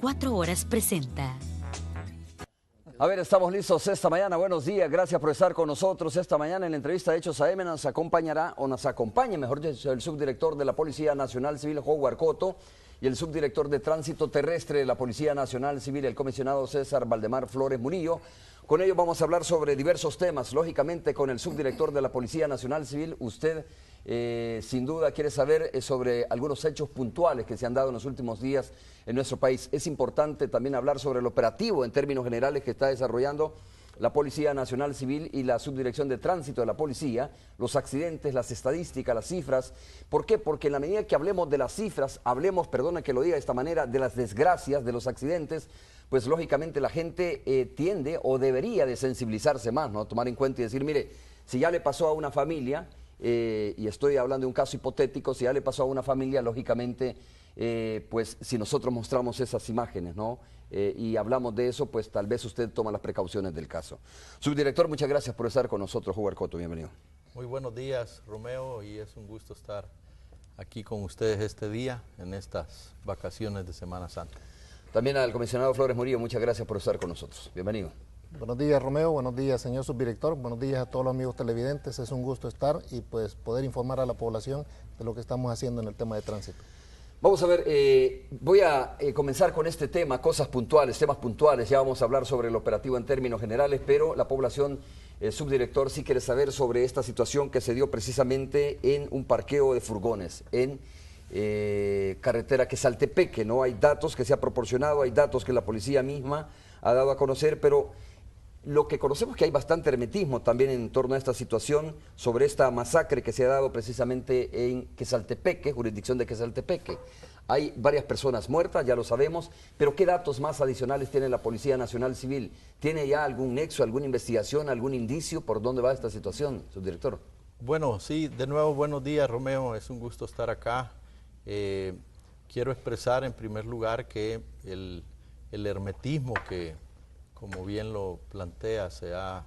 24 horas presenta. A ver, estamos listos esta mañana. Buenos días, gracias por estar con nosotros. Esta mañana en la entrevista de Hechos AM nos acompañará, o nos acompaña, mejor dicho, el subdirector de la Policía Nacional Civil, Howard Cotto, y el subdirector de Tránsito Terrestre de la Policía Nacional Civil, el comisionado César Valdemar Flores Murillo. Con ellos vamos a hablar sobre diversos temas. Lógicamente, con el subdirector de la Policía Nacional Civil, usted sin duda quiere saber sobre algunos hechos puntuales que se han dado en los últimos días en nuestro país. Es importante también hablar sobre el operativo en términos generales que está desarrollando la Policía Nacional Civil y la Subdirección de Tránsito de la Policía, los accidentes, las estadísticas, las cifras. ¿Por qué? Porque en la medida que hablemos de las cifras, hablemos, perdona que lo diga de esta manera, de las desgracias, de los accidentes, pues lógicamente la gente tiende o debería de sensibilizarse más, ¿no? Tomar en cuenta y decir, mire, si ya le pasó a una familia, y estoy hablando de un caso hipotético, si ya le pasó a una familia, lógicamente, pues si nosotros mostramos esas imágenes, ¿no? Y hablamos de eso, pues tal vez usted toma las precauciones del caso. Subdirector, muchas gracias por estar con nosotros. Howard Cotto, bienvenido. Muy buenos días, Romeo, y es un gusto estar aquí con ustedes este día, en estas vacaciones de Semana Santa. También al comisionado Flores Murillo, muchas gracias por estar con nosotros. Bienvenido. Buenos días, Romeo, buenos días, señor subdirector, buenos días a todos los amigos televidentes. Es un gusto estar y pues poder informar a la población de lo que estamos haciendo en el tema de tránsito. Vamos a ver, voy a comenzar con este tema, cosas puntuales, temas puntuales. Ya vamos a hablar sobre el operativo en términos generales, pero la población, subdirector, sí quiere saber sobre esta situación que se dio precisamente en un parqueo de furgones en carretera Quesaltepeque, ¿no? Hay datos que se ha proporcionado, hay datos que la policía misma ha dado a conocer, pero lo que conocemos es que hay bastante hermetismo también en torno a esta situación, sobre esta masacre que se ha dado precisamente en Quesaltepeque, jurisdicción de Quesaltepeque. Hay varias personas muertas, ya lo sabemos, pero ¿qué datos más adicionales tiene la Policía Nacional Civil? ¿Tiene ya algún nexo, alguna investigación, algún indicio por dónde va esta situación, subdirector? Bueno, sí, de nuevo buenos días, Romeo, es un gusto estar acá. Quiero expresar en primer lugar que el hermetismo que, como bien lo plantea, se ha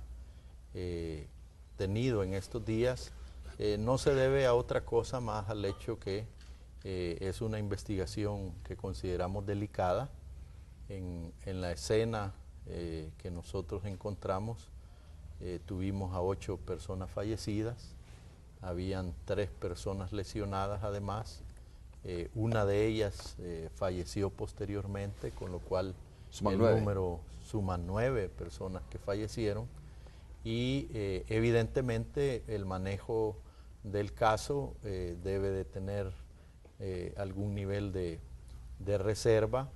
tenido en estos días, no se debe a otra cosa más al hecho que es una investigación que consideramos delicada. En la escena que nosotros encontramos, tuvimos a 8 personas fallecidas, habían 3 personas lesionadas además, una de ellas falleció posteriormente, con lo cual el número suma 9 personas que fallecieron y evidentemente el manejo del caso debe de tener algún nivel de reserva,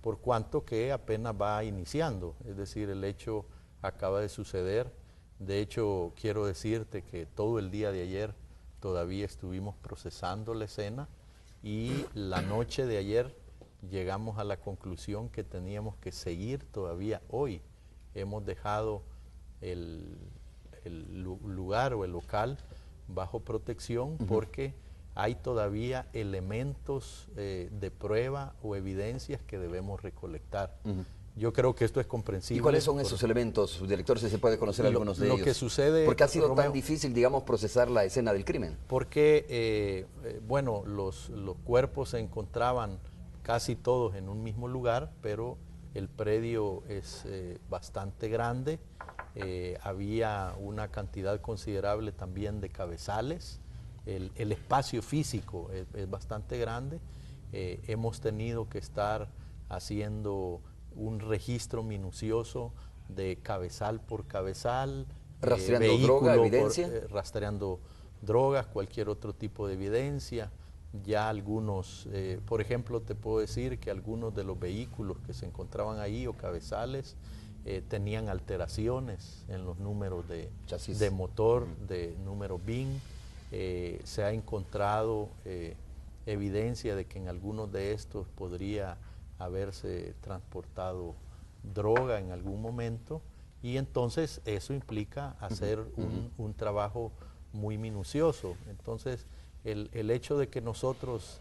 por cuanto que apenas va iniciando, es decir, el hecho acaba de suceder. De hecho, quiero decirte que todo el día de ayer todavía estuvimos procesando la escena y la noche de ayer llegamos a la conclusión que teníamos que seguir todavía hoy. Hemos dejado el lugar o el local bajo protección porque hay todavía elementos de prueba o evidencias que debemos recolectar. Yo creo que esto es comprensible. ¿Y cuáles son esos elementos, subdirector, si se puede conocer algunos de ellos? Lo que sucede, ¿por qué ha sido Romeo, tan difícil, digamos, procesar la escena del crimen? Porque, bueno, los cuerpos se encontraban casi todos en un mismo lugar, pero el predio es bastante grande, había una cantidad considerable también de cabezales, el espacio físico es bastante grande, hemos tenido que estar haciendo un registro minucioso de cabezal por cabezal, rastreando droga, evidencia, rastreando drogas, cualquier otro tipo de evidencia. Ya algunos, por ejemplo, te puedo decir que algunos de los vehículos que se encontraban ahí o cabezales tenían alteraciones en los números de motor, de número BIN. Se ha encontrado evidencia de que en algunos de estos podría haberse transportado droga en algún momento, y entonces eso implica hacer un trabajo muy minucioso. Entonces, el hecho de que nosotros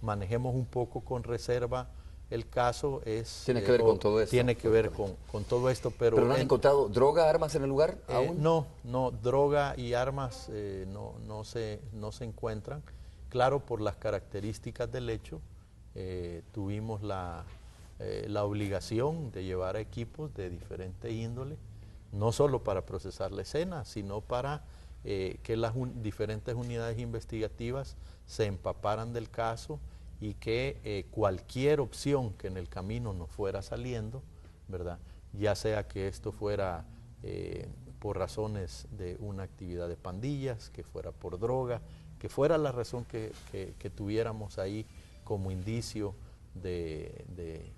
manejemos un poco con reserva el caso es... Tiene que ver con todo esto. Tiene que ver con todo esto, pero... ¿Pero no han encontrado droga, armas en el lugar aún? No, droga y armas no se encuentran. Claro, por las características del hecho, tuvimos la la obligación de llevar equipos de diferente índole, no solo para procesar la escena, sino para que las diferentes unidades investigativas se empaparan del caso y que cualquier opción que en el camino nos fuera saliendo, ¿verdad? Ya sea que esto fuera por razones de una actividad de pandillas, que fuera por droga, que fuera la razón que tuviéramos ahí como indicio de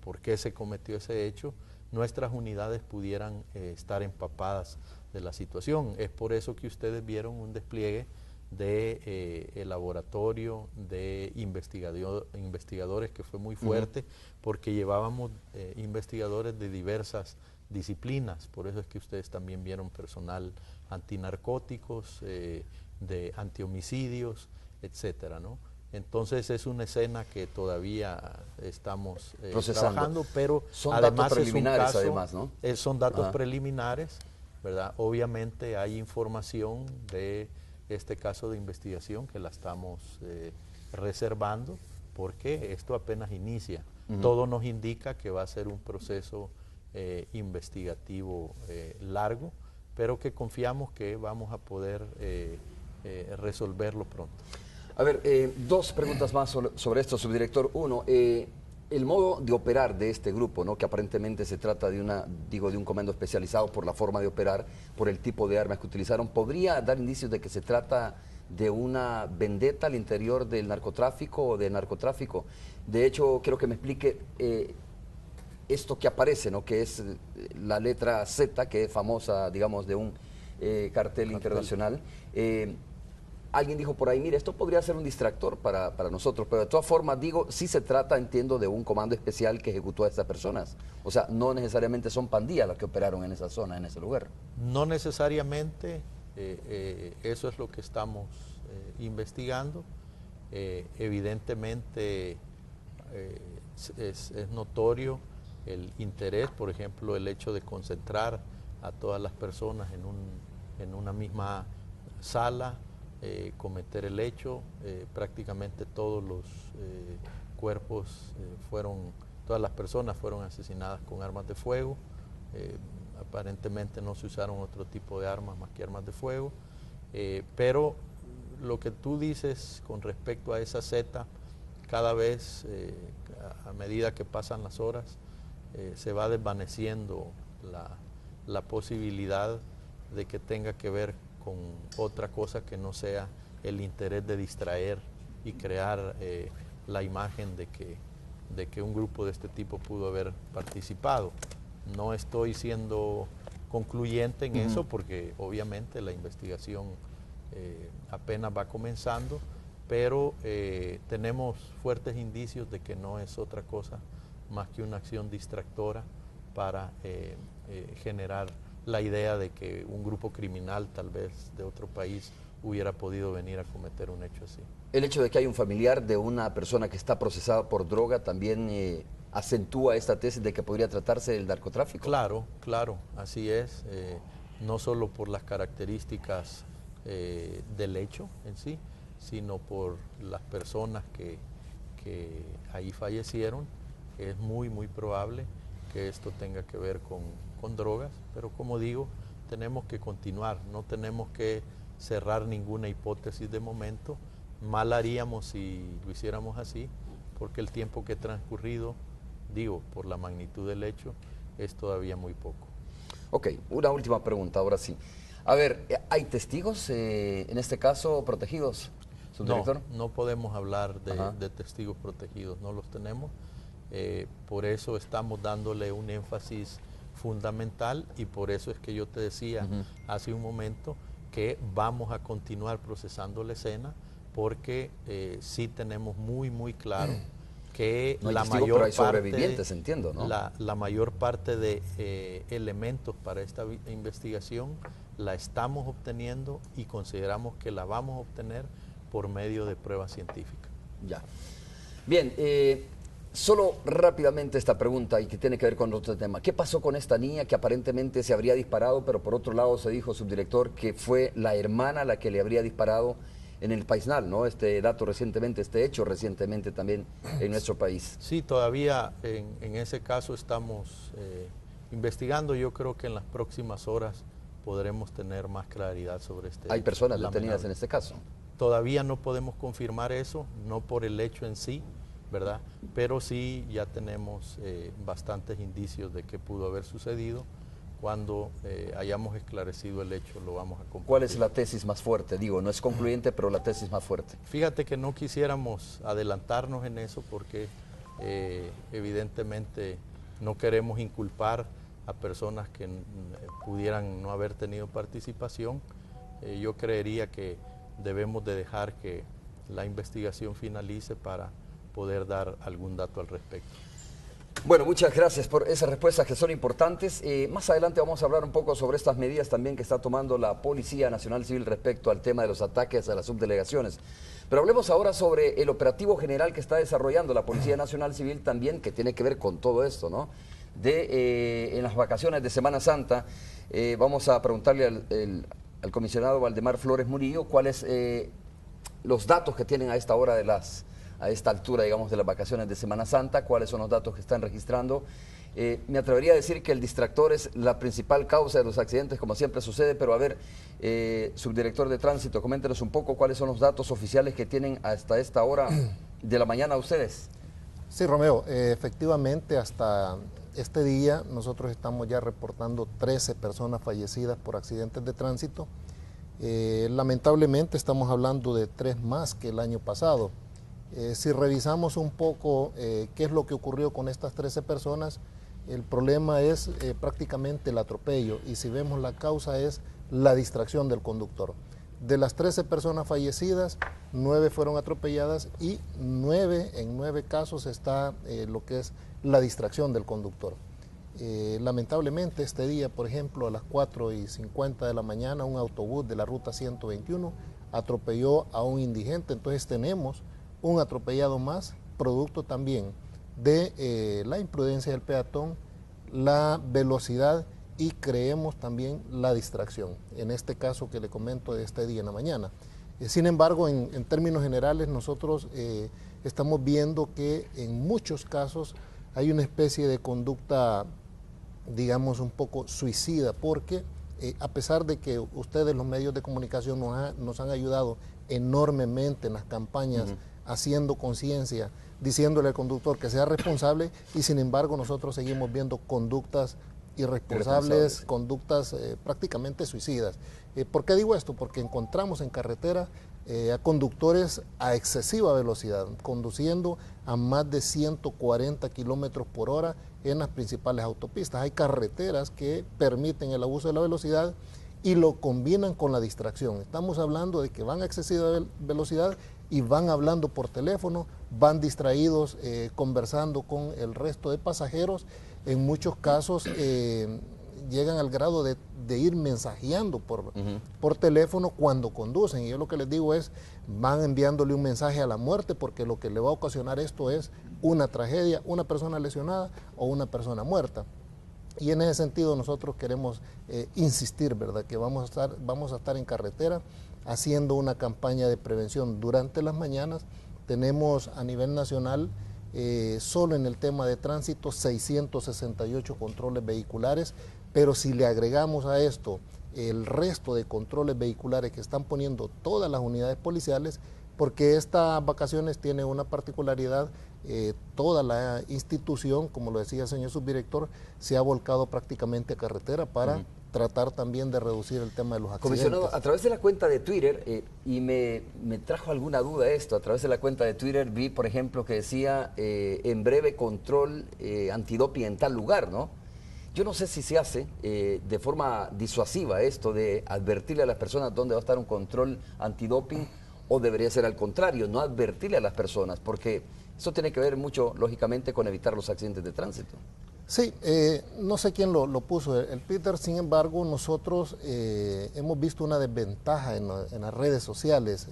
por qué se cometió ese hecho, nuestras unidades pudieran estar empapadas de la situación. Es por eso que ustedes vieron un despliegue de el laboratorio de investigadores que fue muy fuerte, porque llevábamos investigadores de diversas disciplinas. Por eso es que ustedes también vieron personal antinarcóticos, de antihomicidios, etcétera, ¿no? Entonces es una escena que todavía estamos trabajando, pero son además datos preliminares, es un caso, además, ¿no? Son datos preliminares, ¿verdad? Obviamente hay información de este caso de investigación que la estamos reservando, porque esto apenas inicia. Todo nos indica que va a ser un proceso investigativo largo, pero que confiamos que vamos a poder resolverlo pronto. A ver, dos preguntas más sobre esto, subdirector. Uno, el modo de operar de este grupo, ¿no? Que aparentemente se trata de de un comando especializado por la forma de operar, por el tipo de armas que utilizaron, ¿podría dar indicios de que se trata de una vendetta al interior del narcotráfico o de narcotráfico? De hecho, quiero que me explique esto que aparece, ¿no? Que es la letra Z, que es famosa, digamos, de un cartel internacional. Alguien dijo por ahí, mire, esto podría ser un distractor para nosotros, pero de todas formas, digo, sí se trata, entiendo, de un comando especial que ejecutó a estas personas. O sea, no necesariamente son pandillas las que operaron en esa zona, en ese lugar. No necesariamente, eso es lo que estamos investigando. Evidentemente es notorio el interés, por ejemplo, el hecho de concentrar a todas las personas en una misma sala, cometer el hecho. Prácticamente todos los cuerpos todas las personas fueron asesinadas con armas de fuego. Aparentemente no se usaron otro tipo de armas más que armas de fuego, pero lo que tú dices con respecto a esa Z, cada vez a medida que pasan las horas se va desvaneciendo la posibilidad de que tenga que ver con otra cosa que no sea el interés de distraer y crear la imagen de que un grupo de este tipo pudo haber participado. No estoy siendo concluyente en eso, porque obviamente la investigación apenas va comenzando, pero tenemos fuertes indicios de que no es otra cosa más que una acción distractora para generar la idea de que un grupo criminal, tal vez de otro país, hubiera podido venir a cometer un hecho así. El hecho de que hay un familiar de una persona que está procesada por droga también acentúa esta tesis de que podría tratarse del narcotráfico. Claro, claro, así es. No solo por las características del hecho en sí, sino por las personas que ahí fallecieron. Es muy, muy probable que esto tenga que ver con drogas, pero como digo, tenemos que continuar, no tenemos que cerrar ninguna hipótesis de momento. Mal haríamos si lo hiciéramos así, porque el tiempo que ha transcurrido, digo, por la magnitud del hecho, es todavía muy poco. Ok, una última pregunta, ahora sí. A ver, ¿hay testigos en este caso protegidos, subdirector? No podemos hablar de testigos protegidos, no los tenemos. Por eso estamos dándole un énfasis fundamental, y por eso es que yo te decía hace un momento que vamos a continuar procesando la escena, porque sí tenemos muy, muy claro que no hay la testigos, mayor pero hay parte, sobrevivientes, entiendo, ¿no? la mayor parte de elementos para esta investigación la estamos obteniendo y consideramos que la vamos a obtener por medio de pruebas científicas. Ya. Bien, solo rápidamente esta pregunta, y que tiene que ver con otro tema. ¿Qué pasó con esta niña que aparentemente se habría disparado, pero por otro lado se dijo, subdirector, que fue la hermana la que le habría disparado en el paisnal, ¿no? Este hecho recientemente también en nuestro país. Sí, todavía en ese caso estamos investigando. Yo creo que en las próximas horas podremos tener más claridad sobre este ¿Hay hecho personas lamentable. detenidas en este caso? Todavía no podemos confirmar eso, no por el hecho en sí, ¿verdad? Pero sí ya tenemos bastantes indicios de que pudo haber sucedido. Cuando hayamos esclarecido el hecho, lo vamos a compartir. ¿Cuál es la tesis más fuerte? Digo, no es concluyente, pero la tesis más fuerte. Fíjate que no quisiéramos adelantarnos en eso porque evidentemente no queremos inculpar a personas que pudieran no haber tenido participación. Yo creería que debemos de dejar que la investigación finalice para poder dar algún dato al respecto. Bueno, muchas gracias por esas respuestas que son importantes. Más adelante vamos a hablar un poco sobre estas medidas también que está tomando la Policía Nacional Civil respecto al tema de los ataques a las subdelegaciones. Pero hablemos ahora sobre el operativo general que está desarrollando la Policía Nacional Civil también, que tiene que ver con todo esto, ¿no? En las vacaciones de Semana Santa, vamos a preguntarle al comisionado Valdemar Flores Murillo cuáles los datos que tienen a esta hora a esta altura, digamos, de las vacaciones de Semana Santa, cuáles son los datos que están registrando. Me atrevería a decir que el distractor es la principal causa de los accidentes, como siempre sucede, pero a ver, subdirector de tránsito, coméntenos un poco cuáles son los datos oficiales que tienen hasta esta hora de la mañana ustedes. Sí, Romeo, efectivamente hasta este día nosotros estamos ya reportando 13 personas fallecidas por accidentes de tránsito. Lamentablemente estamos hablando de 3 más que el año pasado. Si revisamos un poco qué es lo que ocurrió con estas 13 personas, el problema es prácticamente el atropello, y si vemos la causa es la distracción del conductor. De las 13 personas fallecidas, 9 fueron atropelladas y en 9 casos está lo que es la distracción del conductor. Lamentablemente este día, por ejemplo, a las 4:50 de la mañana, un autobús de la ruta 121 atropelló a un indigente. Entonces tenemos un atropellado más, producto también de la imprudencia del peatón, la velocidad y creemos también la distracción, en este caso que le comento de este día en la mañana. Sin embargo, en términos generales nosotros estamos viendo que en muchos casos hay una especie de conducta, digamos, un poco suicida, porque a pesar de que ustedes, los medios de comunicación, nos han ayudado enormemente en las campañas, haciendo conciencia, diciéndole al conductor que sea responsable, y sin embargo nosotros seguimos viendo conductas irresponsables, conductas prácticamente suicidas. ¿Por qué digo esto? Porque encontramos en carretera a conductores a excesiva velocidad, conduciendo a más de 140 kilómetros por hora en las principales autopistas. Hay carreteras que permiten el abuso de la velocidad y lo combinan con la distracción. Estamos hablando de que van a excesiva velocidad y van hablando por teléfono, van distraídos conversando con el resto de pasajeros. En muchos casos llegan al grado de ir mensajeando por teléfono cuando conducen. Y yo lo que les digo es, van enviándole un mensaje a la muerte, porque lo que le va a ocasionar esto es una tragedia, una persona lesionada o una persona muerta. Y en ese sentido nosotros queremos insistir, ¿verdad?, que vamos a estar en carretera haciendo una campaña de prevención durante las mañanas. Tenemos a nivel nacional, solo en el tema de tránsito, 668 controles vehiculares, pero si le agregamos a esto el resto de controles vehiculares que están poniendo todas las unidades policiales, porque estas vacaciones tiene una particularidad, toda la institución, como lo decía el señor subdirector, se ha volcado prácticamente a carretera para tratar también de reducir el tema de los accidentes. Comisionado, a través de la cuenta de Twitter, y me trajo alguna duda esto, a través de la cuenta de Twitter vi, por ejemplo, que decía en breve control antidoping en tal lugar, ¿no? Yo no sé si se hace de forma disuasiva esto de advertirle a las personas dónde va a estar un control antidoping, o debería ser al contrario, no advertirle a las personas, porque eso tiene que ver mucho, lógicamente, con evitar los accidentes de tránsito. Sí, no sé quién lo puso, el Twitter. Sin embargo, nosotros hemos visto una desventaja en las redes sociales,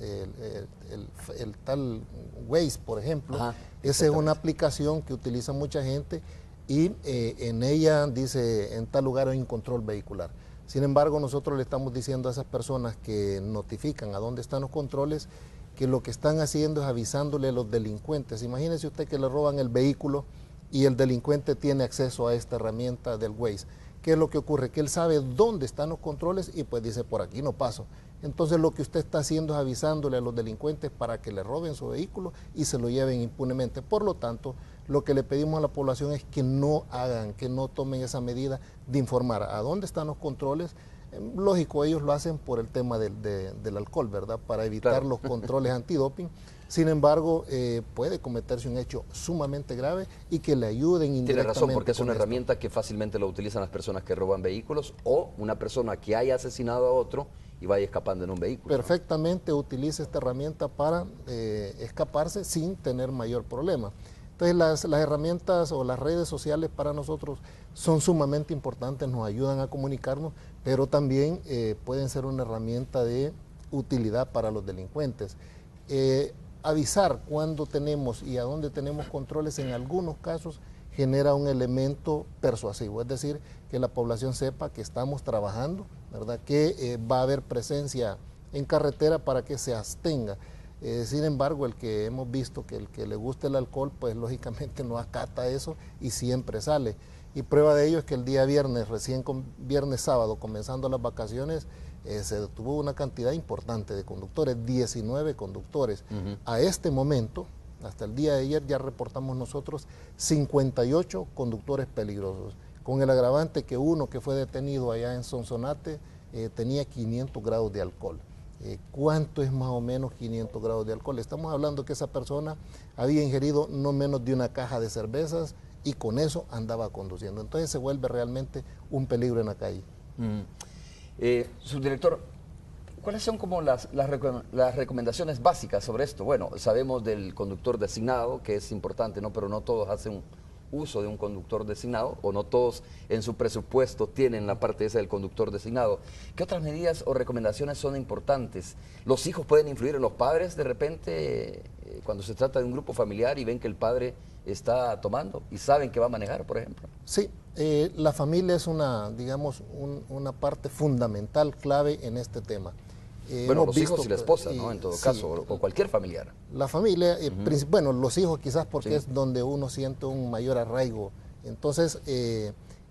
el tal Waze, por ejemplo. Esa es una aplicación que utiliza mucha gente y en ella dice, en tal lugar hay un control vehicular. Sin embargo, nosotros le estamos diciendo a esas personas que notifican a dónde están los controles, que lo que están haciendo es avisándole a los delincuentes. Imagínese usted que le roban el vehículo y el delincuente tiene acceso a esta herramienta del Waze. ¿Qué es lo que ocurre? Que él sabe dónde están los controles y pues dice, por aquí no paso. Entonces lo que usted está haciendo es avisándole a los delincuentes para que le roben su vehículo y se lo lleven impunemente. Por lo tanto, lo que le pedimos a la población es que no hagan, que no tomen esa medida de informar a dónde están los controles. Lógico, ellos lo hacen por el tema del alcohol, ¿verdad? Para evitar los controles antidoping. Sin embargo, puede cometerse un hecho sumamente grave y que le ayuden indirectamente. Tiene razón, porque es una con esto. herramienta que fácilmente lo utilizan las personas que roban vehículos o una persona que haya asesinado a otro y vaya escapando en un vehículo. Perfectamente utiliza esta herramienta para escaparse sin tener mayor problema. Entonces las herramientas o las redes sociales para nosotros son sumamente importantes, nos ayudan a comunicarnos, pero también pueden ser una herramienta de utilidad para los delincuentes. Avisar cuándo tenemos y a dónde tenemos controles en algunos casos genera un elemento persuasivo, es decir, que la población sepa que estamos trabajando, ¿verdad? Que va a haber presencia en carretera para que se abstenga. Sin embargo, el que hemos visto que el que le gusta el alcohol, pues lógicamente no acata eso y siempre sale. Y prueba de ello es que el día viernes, viernes sábado, comenzando las vacaciones, se detuvo una cantidad importante de conductores, 19 conductores. A este momento, hasta el día de ayer, ya reportamos nosotros 58 conductores peligrosos, con el agravante que uno que fue detenido allá en Sonsonate tenía 500 grados de alcohol. ¿Cuánto es más o menos 500 grados de alcohol? Estamos hablando que esa persona había ingerido no menos de una caja de cervezas y con eso andaba conduciendo. Entonces se vuelve realmente un peligro en la calle. Subdirector, ¿cuáles son como las recomendaciones básicas sobre esto? Bueno, sabemos del conductor designado, que es importante, ¿no? Pero no todos hacen uso de un conductor designado, o no todos en su presupuesto tienen la parte esa del conductor designado. ¿Qué otras medidas o recomendaciones son importantes? ¿Los hijos pueden influir en los padres de repente cuando se trata de un grupo familiar y ven que el padre está tomando y saben que va a manejar, por ejemplo? Sí, la familia es una parte fundamental, clave en este tema. Bueno, los hijos y la esposa, ¿no? En todo caso, o cualquier familiar. La familia, bueno, los hijos quizás porque es donde uno siente un mayor arraigo. Entonces,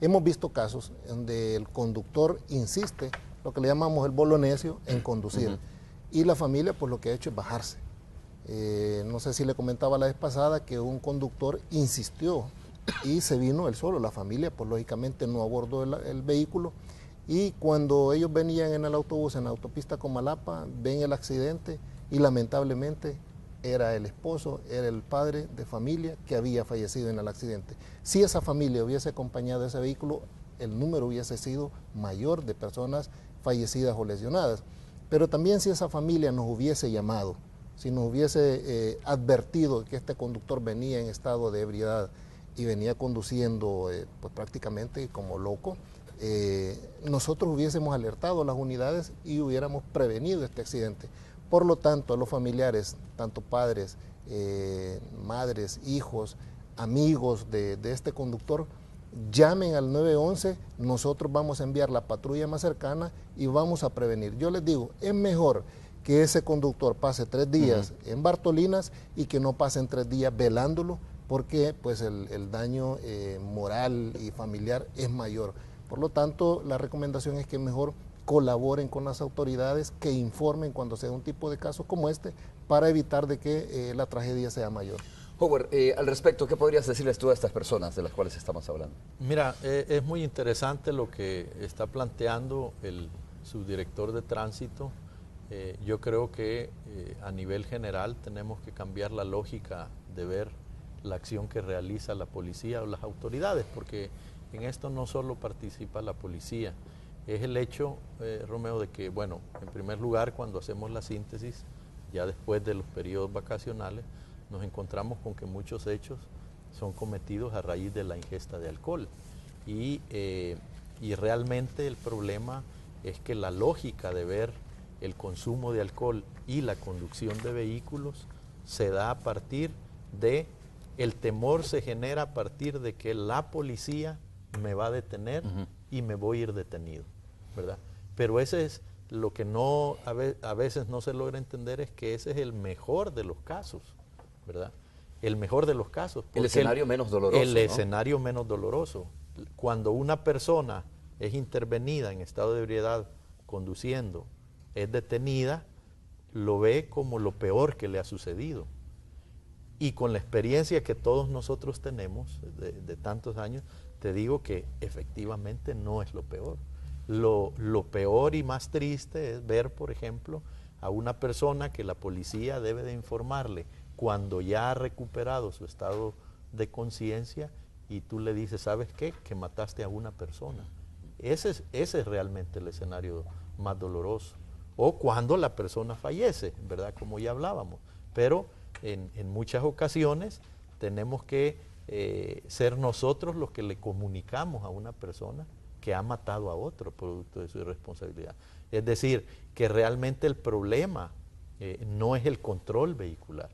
hemos visto casos donde el conductor insiste, lo que le llamamos el bolo necio, en conducir. Y la familia, pues lo que ha hecho es bajarse. No sé si le comentaba la vez pasada que un conductor insistió y se vino él solo. La familia, pues lógicamente no abordó el vehículo. Y cuando ellos venían en el autobús, en la autopista Comalapa, ven el accidente y lamentablemente era el esposo, era el padre de familia que había fallecido en el accidente. Si esa familia hubiese acompañado ese vehículo, el número hubiese sido mayor de personas fallecidas o lesionadas. Pero también si esa familia nos hubiese llamado, si nos hubiese advertido que este conductor venía en estado de ebriedad y venía conduciendo pues prácticamente como loco, nosotros hubiésemos alertado a las unidades y hubiéramos prevenido este accidente. Por lo tanto, a los familiares, tanto padres, madres, hijos, amigos de este conductor, llamen al 911, nosotros vamos a enviar la patrulla más cercana y vamos a prevenir. Yo les digo, es mejor que ese conductor pase 3 días en Bartolinas y que no pasen 3 días velándolo, porque pues el daño moral y familiar es mayor. Por lo tanto, la recomendación es que mejor colaboren con las autoridades, que informen cuando sea un tipo de caso como este, para evitar de que la tragedia sea mayor. Howard, al respecto, ¿qué podrías decirles tú a estas personas de las cuales estamos hablando? Mira, es muy interesante lo que está planteando el subdirector de tránsito. Yo creo que a nivel general tenemos que cambiar la lógica de ver la acción que realiza la policía o las autoridades, porque en esto no solo participa la policía, es el hecho, Romeo, de que, bueno, en primer lugar, cuando hacemos la síntesis, ya después de los periodos vacacionales, nos encontramos con que muchos hechos son cometidos a raíz de la ingesta de alcohol. Y realmente el problema es que la lógica de ver el consumo de alcohol y la conducción de vehículos se da a partir de, el temor se genera a partir de que la policía me va a detener y me voy a ir detenido. ¿verdad? Pero ese es lo que no a veces no se logra entender, es que ese es el mejor de los casos, ¿verdad? El mejor de los casos. El escenario menos doloroso. El escenario menos doloroso. Cuando una persona es intervenida en estado de ebriedad conduciendo, es detenida, lo ve como lo peor que le ha sucedido. Y con la experiencia que todos nosotros tenemos de tantos años, te digo que efectivamente no es lo peor. Lo peor y más triste es ver, por ejemplo, a una persona que la policía debe de informarle cuando ya ha recuperado su estado de conciencia, y tú le dices, ¿sabes qué? Que mataste a una persona. Ese es realmente el escenario más doloroso. O cuando la persona fallece, ¿verdad? Como ya hablábamos. Pero en muchas ocasiones tenemos que ser nosotros los que le comunicamos a una persona que ha matado a otro producto de su irresponsabilidad. Es decir, que realmente el problema no es el control vehicular.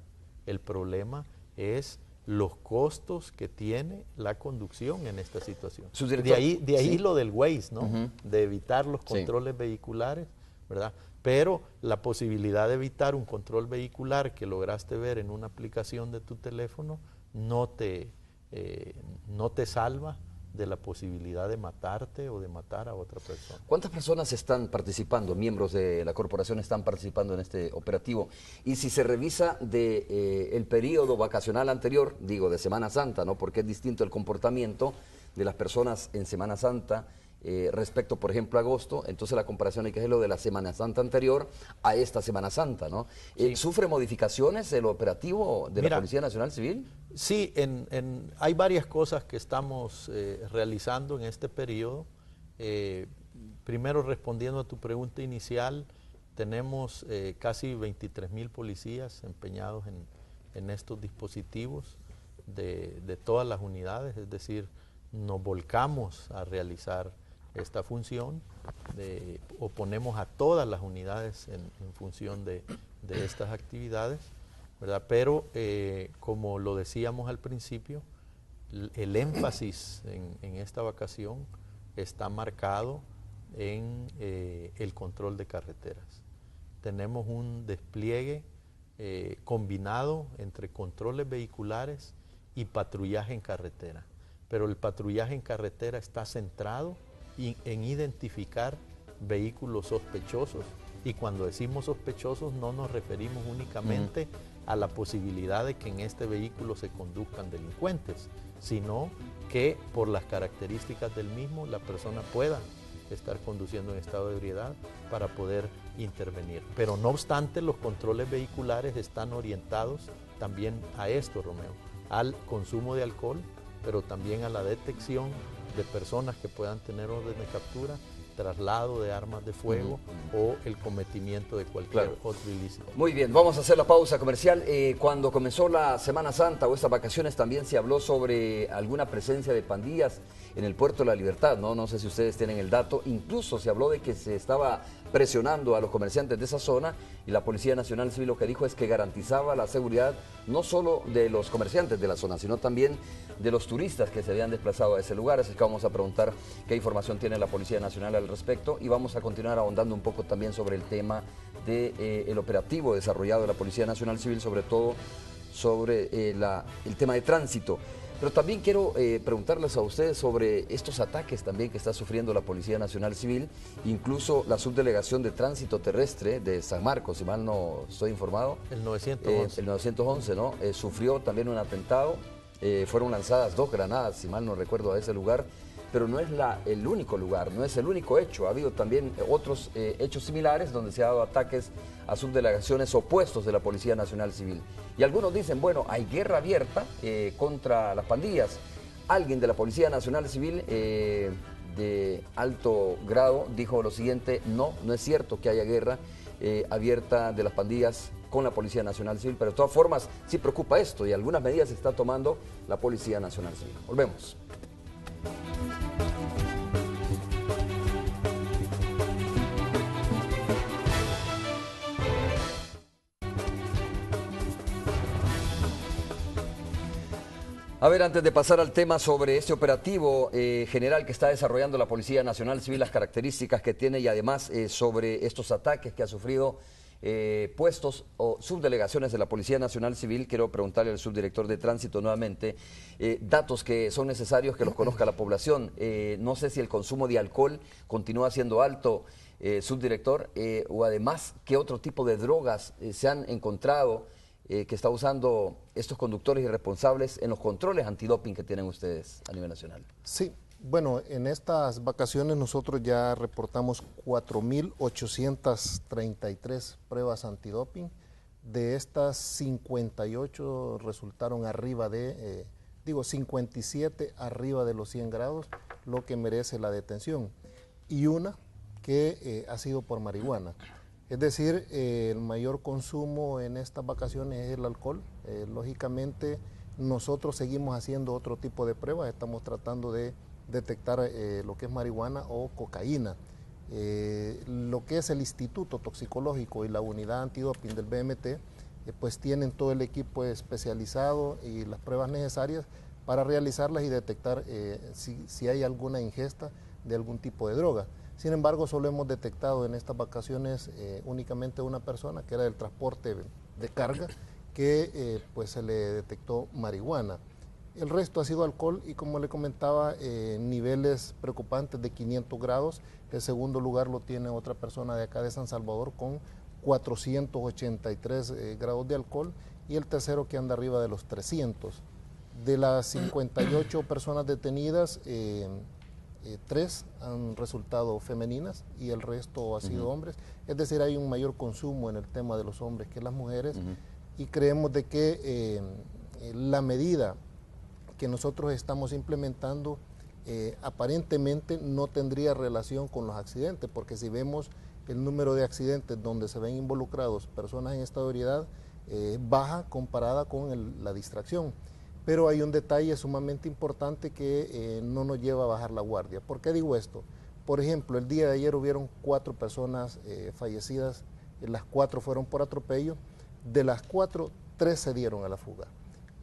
El problema es los costos que tiene la conducción en esta situación. De ahí ¿sí? Lo del Waze, ¿no? De evitar los controles vehiculares, ¿verdad? Pero la posibilidad de evitar un control vehicular que lograste ver en una aplicación de tu teléfono no te salva de la posibilidad de matarte o de matar a otra persona. ¿Cuántas personas están participando, miembros de la corporación están participando en este operativo? Y si se revisa el periodo vacacional anterior, digo de Semana Santa, ¿no? Porque es distinto el comportamiento de las personas en Semana Santa respecto, por ejemplo, a agosto. Entonces la comparación hay que hacerlo de la Semana Santa anterior a esta Semana Santa, ¿no? Sí. ¿Sufre modificaciones el operativo de la Policía Nacional Civil? Sí, hay varias cosas que estamos realizando en este periodo. Primero, respondiendo a tu pregunta inicial, tenemos casi 23,000 policías empeñados en estos dispositivos de todas las unidades, es decir, nos volcamos a realizar esta función, o ponemos a todas las unidades en función de estas actividades, ¿verdad? Pero como lo decíamos al principio, el énfasis en esta vacación está marcado en el control de carreteras. Tenemos un despliegue combinado entre controles vehiculares y patrullaje en carretera, pero el patrullaje en carretera está centrado en identificar vehículos sospechosos, y cuando decimos sospechosos no nos referimos únicamente a la posibilidad de que en este vehículo se conduzcan delincuentes, sino que por las características del mismo la persona pueda estar conduciendo en estado de ebriedad para poder intervenir. Pero no obstante, los controles vehiculares están orientados también a esto, Romeo, al consumo de alcohol, pero también a la detección de personas que puedan tener orden de captura, traslado de armas de fuego o el cometimiento de cualquier otro ilícito. Muy bien, vamos a hacer la pausa comercial. Cuando comenzó la Semana Santa o estas vacaciones también se habló sobre alguna presencia de pandillas en el Puerto de la Libertad, ¿no? No sé si ustedes tienen el dato. Incluso se habló de que se estaba presionando a los comerciantes de esa zona, y la Policía Nacional Civil lo que dijo es que garantizaba la seguridad no solo de los comerciantes de la zona, sino también de los turistas que se habían desplazado a ese lugar. Así que vamos a preguntar qué información tiene la Policía Nacional al respecto, y vamos a continuar ahondando un poco también sobre el tema del operativo desarrollado de la Policía Nacional Civil, sobre todo sobre el tema de tránsito. Pero también quiero preguntarles a ustedes sobre estos ataques también que está sufriendo la Policía Nacional Civil, incluso la Subdelegación de Tránsito Terrestre de San Marcos, si mal no estoy informado. El 911. El 911, ¿no? Sufrió también un atentado, fueron lanzadas 2 granadas, si mal no recuerdo, a ese lugar, pero no es el único lugar, no es el único hecho. Ha habido también otros hechos similares donde se ha dado ataques a subdelegaciones opuestos de la Policía Nacional Civil. Y algunos dicen, bueno, hay guerra abierta contra las pandillas. Alguien de la Policía Nacional Civil de alto grado dijo lo siguiente: no es cierto que haya guerra abierta de las pandillas con la Policía Nacional Civil, pero de todas formas sí preocupa esto, y algunas medidas está tomando la Policía Nacional Civil. Volvemos. A ver, antes de pasar al tema sobre este operativo general que está desarrollando la Policía Nacional Civil, las características que tiene y además sobre estos ataques que ha sufrido puestos o subdelegaciones de la Policía Nacional Civil, quiero preguntarle al subdirector de Tránsito nuevamente, datos que son necesarios que los conozca la población. No sé si el consumo de alcohol continúa siendo alto, subdirector, o además, ¿qué otro tipo de drogas se han encontrado que está usando estos conductores irresponsables en los controles antidoping que tienen ustedes a nivel nacional? Sí, bueno, en estas vacaciones nosotros ya reportamos 4.833 pruebas antidoping. De estas 58 resultaron arriba de, 57 arriba de los 100 grados, lo que merece la detención. Y una que ha sido por marihuana. Es decir, el mayor consumo en estas vacaciones es el alcohol. Lógicamente, nosotros seguimos haciendo otro tipo de pruebas, estamos tratando de detectar lo que es marihuana o cocaína. Lo que es el Instituto Toxicológico y la unidad antidoping del BMT, pues tienen todo el equipo especializado y las pruebas necesarias para realizarlas y detectar si hay alguna ingesta de algún tipo de droga. Sin embargo, solo hemos detectado en estas vacaciones únicamente una persona que era del transporte de carga que pues se le detectó marihuana. El resto ha sido alcohol y, como le comentaba, niveles preocupantes de 500 grados. El segundo lugar lo tiene otra persona de acá de San Salvador con 483 grados de alcohol y el tercero que anda arriba de los 300. De las 58 personas detenidas, 3 han resultado femeninas y el resto ha sido hombres. Es decir, hay un mayor consumo en el tema de los hombres que las mujeres y creemos de que la medida que nosotros estamos implementando aparentemente no tendría relación con los accidentes, porque si vemos el número de accidentes donde se ven involucrados personas en estado de ebriedad baja comparada con la distracción. Pero hay un detalle sumamente importante que no nos lleva a bajar la guardia. ¿Por qué digo esto? Por ejemplo, el día de ayer hubieron 4 personas fallecidas, las 4 fueron por atropello, de las 4, 3 se dieron a la fuga.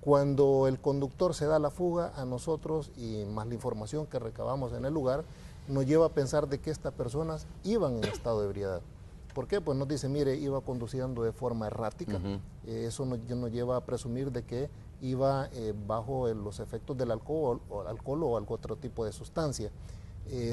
Cuando el conductor se da a la fuga, a nosotros, y más la información que recabamos en el lugar, nos lleva a pensar de que estas personas iban en estado de ebriedad. ¿Por qué? Pues nos dice, mire, iba conduciendo de forma errática. Eso nos lleva a presumir de que iba bajo los efectos del alcohol o algún otro tipo de sustancia.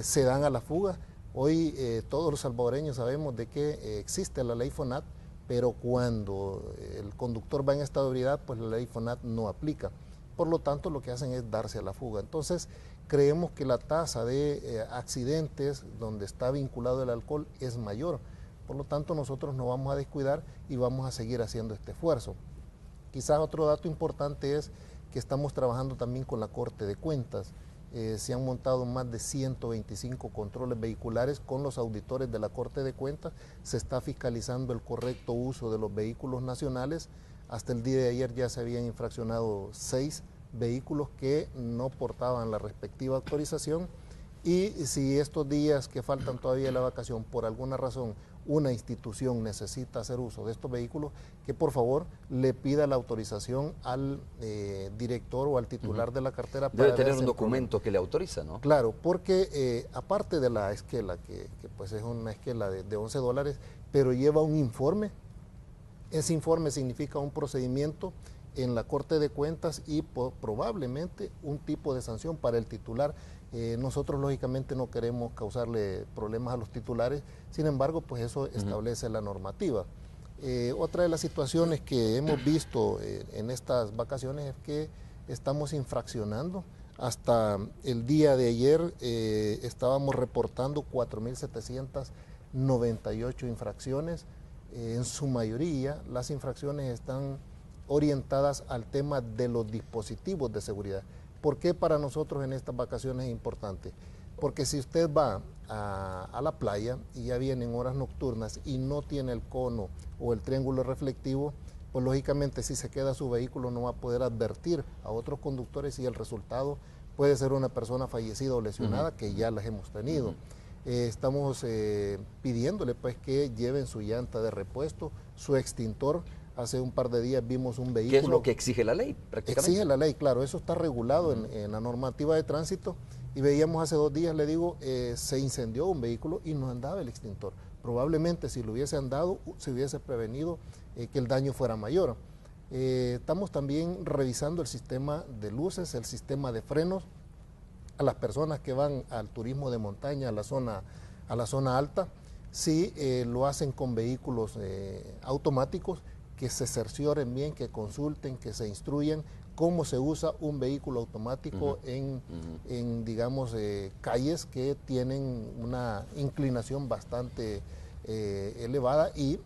Se dan a la fuga. Hoy todos los salvadoreños sabemos de que existe la ley FONAT, pero cuando el conductor va en estado de ebriedad, pues la ley FONAT no aplica. Por lo tanto, lo que hacen es darse a la fuga. Entonces, creemos que la tasa de accidentes donde está vinculado el alcohol es mayor. Por lo tanto, nosotros no vamos a descuidar y vamos a seguir haciendo este esfuerzo. Quizás otro dato importante es que estamos trabajando también con la Corte de Cuentas. Se han montado más de 125 controles vehiculares con los auditores de la Corte de Cuentas. Se está fiscalizando el correcto uso de los vehículos nacionales. Hasta el día de ayer ya se habían infraccionado 6 vehículos que no portaban la respectiva autorización. Y si estos días que faltan todavía de la vacación, por alguna razón, una institución necesita hacer uso de estos vehículos, que por favor le pida la autorización al director o al titular de la cartera. Debe tener un documento que le autoriza, ¿no? Claro, porque aparte de la esquela, que pues es una esquela de $11, pero lleva un informe. Ese informe significa un procedimiento en la Corte de Cuentas y probablemente un tipo de sanción para el titular. Nosotros lógicamente no queremos causarle problemas a los titulares, sin embargo, pues eso establece la normativa. Otra de las situaciones que hemos visto en estas vacaciones es que estamos infraccionando. Hasta el día de ayer estábamos reportando 4.798 infracciones. En su mayoría las infracciones están orientadas al tema de los dispositivos de seguridad. ¿Por qué para nosotros en estas vacaciones es importante? Porque si usted va a la playa y ya viene en horas nocturnas y no tiene el cono o el triángulo reflectivo, pues lógicamente si se queda su vehículo no va a poder advertir a otros conductores y el resultado puede ser una persona fallecida o lesionada, que ya las hemos tenido. Estamos pidiéndole pues que lleven su llanta de repuesto, su extintor, Hace un par de días vimos un vehículo. ¿Qué es lo que exige la ley prácticamente? Exige la ley, claro, eso está regulado en la normativa de tránsito. Y veíamos hace 2 días, le digo, se incendió un vehículo y no andaba el extintor. Probablemente si lo hubiese andado, se hubiese prevenido que el daño fuera mayor. Estamos también revisando el sistema de luces, el sistema de frenos, a las personas que van al turismo de montaña, a la zona alta, si lo hacen con vehículos automáticos, que se cercioren bien, que consulten, que se instruyan cómo se usa un vehículo automático en digamos, calles que tienen una inclinación bastante elevada y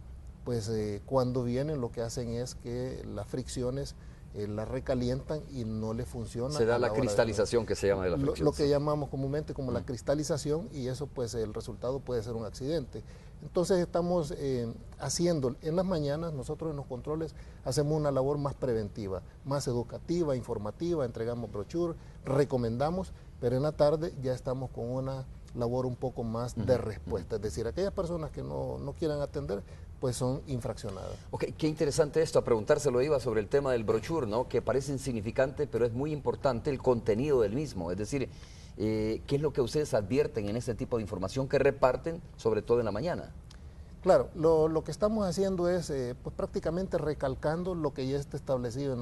pues cuando vienen lo que hacen es que las fricciones las recalientan y no le funciona. Se da la cristalización que se llama de la fricción. Lo que llamamos comúnmente como la cristalización, y eso pues el resultado puede ser un accidente. Entonces estamos haciendo, en las mañanas nosotros en los controles hacemos una labor más preventiva, más educativa, informativa, entregamos brochure, recomendamos, pero en la tarde ya estamos con una labor un poco más de respuesta, es decir, aquellas personas que no quieran atender, pues son infraccionadas. Ok, qué interesante esto, a preguntárselo iba sobre el tema del brochure, ¿no? Que parece insignificante, pero es muy importante el contenido del mismo, es decir, ¿qué es lo que ustedes advierten en este tipo de información que reparten, sobre todo en la mañana? Claro, lo que estamos haciendo es pues prácticamente recalcando lo que ya está establecido en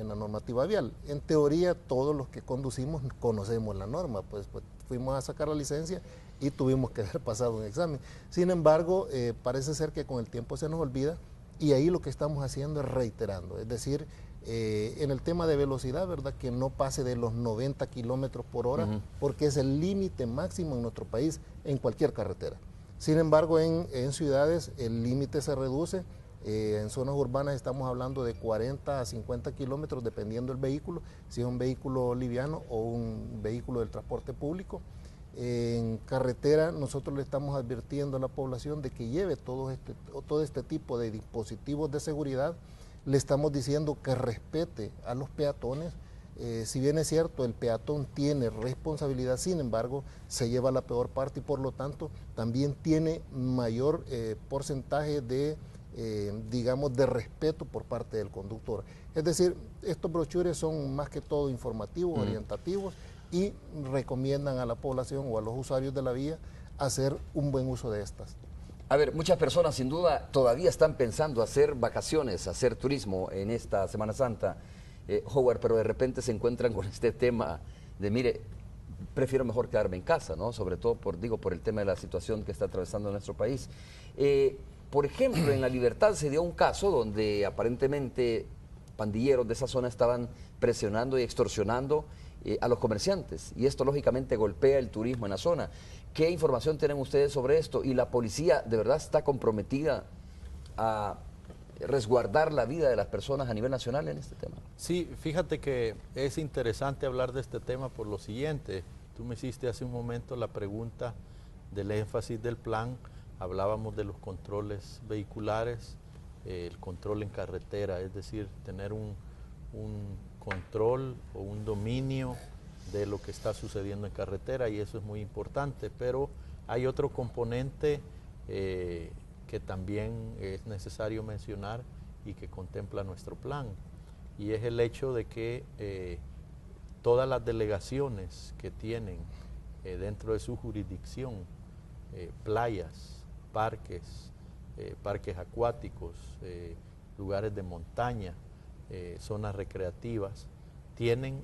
la normativa vial. En teoría, todos los que conducimos conocemos la norma, pues fuimos a sacar la licencia y tuvimos que haber pasado un examen. Sin embargo, parece ser que con el tiempo se nos olvida y ahí lo que estamos haciendo es reiterando, es decir, en el tema de velocidad, ¿verdad? Que no pase de los 90 kilómetros por hora, porque es el límite máximo en nuestro país en cualquier carretera. Sin embargo, en ciudades el límite se reduce, en zonas urbanas estamos hablando de 40 a 50 kilómetros dependiendo del vehículo, si es un vehículo liviano o un vehículo del transporte público. En carretera nosotros le estamos advirtiendo a la población de que lleve todo este tipo de dispositivos de seguridad, le estamos diciendo que respete a los peatones. Si bien es cierto, el peatón tiene responsabilidad, sin embargo, se lleva la peor parte y por lo tanto también tiene mayor porcentaje de, digamos, de respeto por parte del conductor. Es decir, estos brochures son más que todo informativos, orientativos y recomiendan a la población o a los usuarios de la vía hacer un buen uso de estas. A ver, muchas personas sin duda todavía están pensando hacer vacaciones, hacer turismo en esta Semana Santa. Howard, pero de repente se encuentran con este tema de, mire, prefiero mejor quedarme en casa, ¿no? Sobre todo por el tema de la situación que está atravesando nuestro país. Por ejemplo, en La Libertad se dio un caso donde aparentemente pandilleros de esa zona estaban presionando y extorsionando a los comerciantes, y esto lógicamente golpea el turismo en la zona. ¿Qué información tienen ustedes sobre esto? ¿Y la policía de verdad está comprometida a resguardar la vida de las personas a nivel nacional en este tema? Sí, fíjate que es interesante hablar de este tema por lo siguiente. Tú me hiciste hace un momento la pregunta del énfasis del plan, hablábamos de los controles vehiculares, el control en carretera, es decir, tener un control o un dominio de lo que está sucediendo en carretera, y eso es muy importante, pero hay otro componente que también es necesario mencionar y que contempla nuestro plan, y es el hecho de que todas las delegaciones que tienen dentro de su jurisdicción playas, parques acuáticos, lugares de montaña, zonas recreativas, tienen